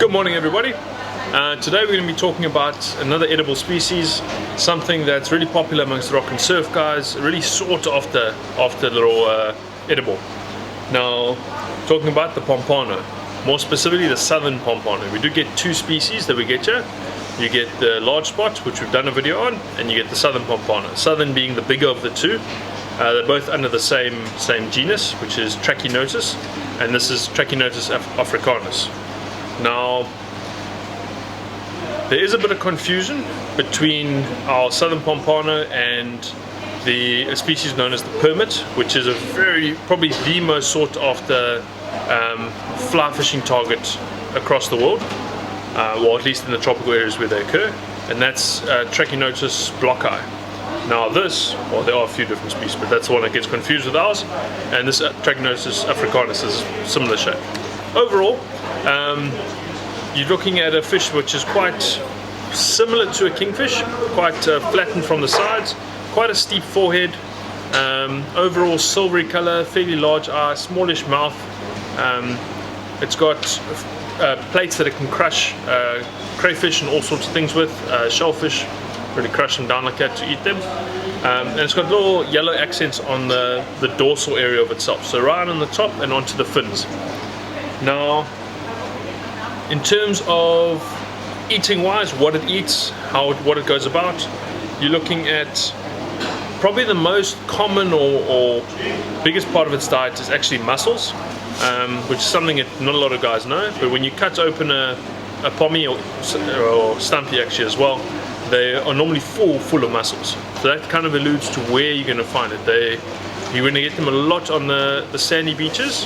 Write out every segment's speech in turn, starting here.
Good morning, everybody. Today we're going to be talking about another edible species, something that's really popular amongst rock and surf guys, really sought after little edible. Now, talking about the Pompano, more specifically the southern Pompano. We do get two species that we get here. You get the large spot, which we've done a video on, and you get the southern Pompano. Southern being the bigger of the two. They're both under the same genus, which is Trachinotus, and this is Trachinotus africanus. Now, there is a bit of confusion between our southern Pompano and the species known as the permit, which is probably the most sought after fly fishing target across the world, or at least in the tropical areas where they occur, and that's Trachinotus blocki. Now this, well, there are a few different species, but that's the one that gets confused with ours, and this Trachinotus africanus is similar shape. Overall, you're looking at a fish which is quite similar to a kingfish, quite flattened from the sides, quite a steep forehead, overall silvery color, fairly large eye, smallish mouth. It's got plates that it can crush crayfish and all sorts of things with, shellfish, really crush them down like that to eat them. And it's got little yellow accents on the dorsal area of itself, so right on the top and onto the fins. Now, in terms of eating wise, what it eats, what it goes about, you're looking at probably the most common or biggest part of its diet is actually mussels, which is something that not a lot of guys know. But when you cut open a pommy or stumpy actually as well, they are normally full of mussels. So that kind of alludes to where you're going to find it. You're going to get them a lot on the sandy beaches,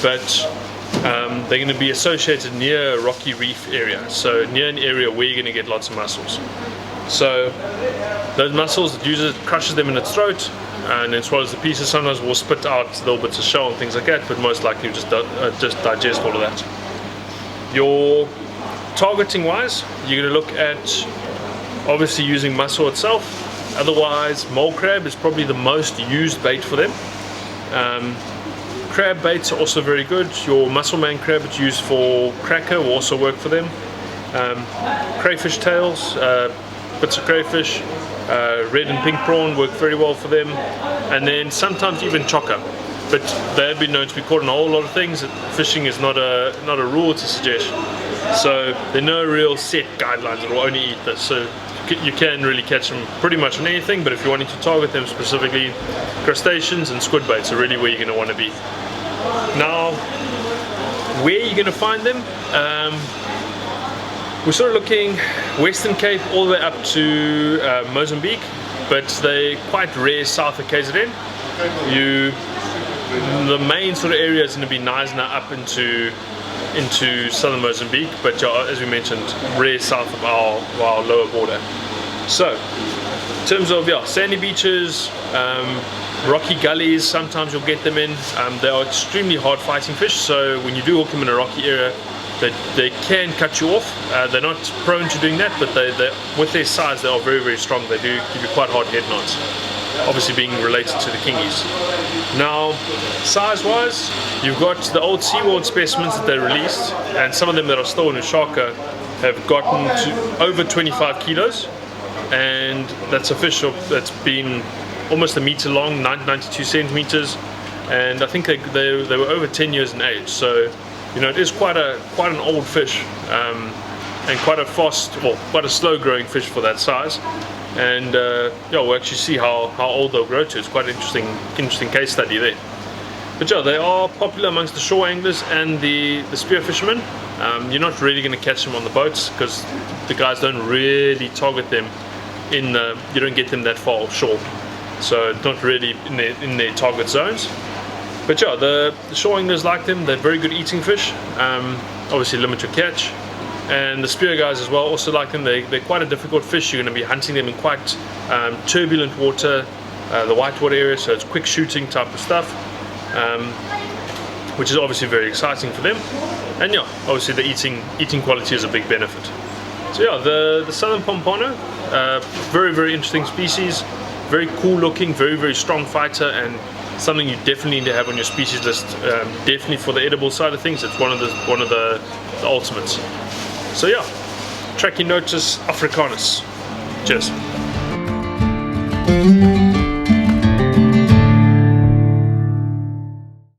but they're going to be associated near a rocky reef area, so near an area where you're going to get lots of mussels. So those mussels, it crushes them in its throat and then swallows the pieces. Sometimes we'll spit out little bits of shell and things like that, but most likely you just digest all of that. Your targeting wise, you're going to look at obviously using mussel itself. Otherwise, mole crab is probably the most used bait for them. Crab baits are also very good. Your muscleman crab that's used for cracker will also work for them. Crayfish tails, bits of crayfish, red and pink prawn work very well for them. And then sometimes even chocker. But they have been known to be caught in a whole lot of things. Fishing is not a rule, it's a suggestion. So there are no real set guidelines that will only eat this. So you can really catch them pretty much on anything, but if you're wanting to target them specifically, crustaceans and squid baits are really where you're going to want to be. Now, where you're going to find them, we're sort of looking Western Cape all the way up to Mozambique, but they're quite rare south of KZN. The main sort of area is going to be Knysna up into southern Mozambique, but as we mentioned, rare south of our lower border. So, in terms of sandy beaches, rocky gullies, sometimes you'll get them in. They are extremely hard fighting fish, so when you do hook them in a rocky area, they can cut you off. They're not prone to doing that, but with their size, they are very, very strong. They do give you quite hard head knots, obviously being related to the kingies. Now, size-wise, you've got the old SeaWorld specimens that they released, and some of them that are still in Ushaka have gotten to over 25 kilos, and that's a fish that's been almost a meter long, 92 centimeters, and I think they were over 10 years in age. So, it is quite an old fish, and quite a slow growing fish for that size. And we'll actually see how old they'll grow to. It's quite an interesting case study there. But they are popular amongst the shore anglers and the spear fishermen. You're not really going to catch them on the boats because the guys don't really target them you don't get them that far offshore, so not really in their target zones. But the shore anglers like them. They're very good eating fish, obviously limited catch. And the spear guys as well also like them. They're quite a difficult fish. You're going to be hunting them in quite turbulent water, the whitewater area, so it's quick shooting type of stuff, which is obviously very exciting for them. And obviously the eating quality is a big benefit. So the southern Pompano, very, very interesting species, very cool looking, very, very strong fighter, and something you definitely need to have on your species list. Definitely for the edible side of things, it's one of the ultimates. So yeah, Trachynotus africanus. Cheers.